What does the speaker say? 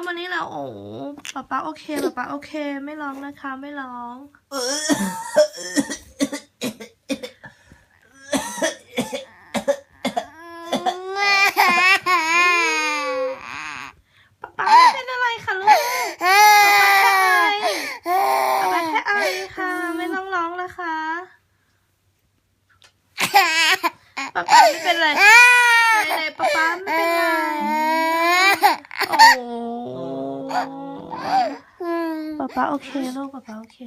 มานี่แล้วโอ้ป๊าโอเคป๊าโอเคไม่ร้องนะคะไม่ร้องป๊าไม่เป็นอะไรค่ะลูกป๊าแค่ไอค่ะไม่ต้องร้องนะคะป๊าไม่เป็นไรไหนป๊าไม่เป็นไรโอ้ป๊าโอเคลูกป๊าโอเค